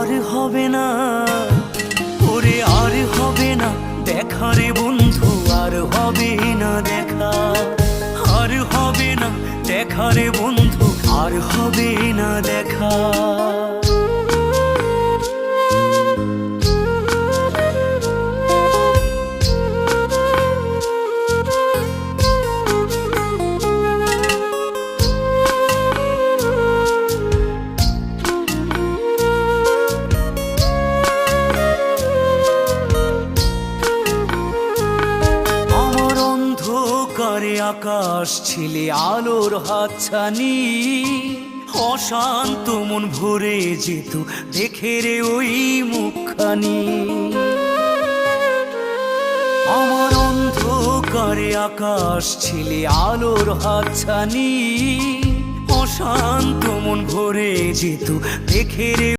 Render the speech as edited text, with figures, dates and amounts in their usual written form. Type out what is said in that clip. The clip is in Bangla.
আর হবে না, ওরে আর হবে না দেখা রে বন্ধু, আর হবে না দেখা, আর হবে না দেখা রে বন্ধু, আর হবে না দেখা। অন্ধকারে আকাশ ছিলে আলোর হাতছানি, অশান্ত মন ভরে যেত দেখে রে ওই মুখখানি। আমার অন্ধকারে আকাশ ছিলে আলোর হাতছানি, অশান্ত মন ভরে যেত দেখে রে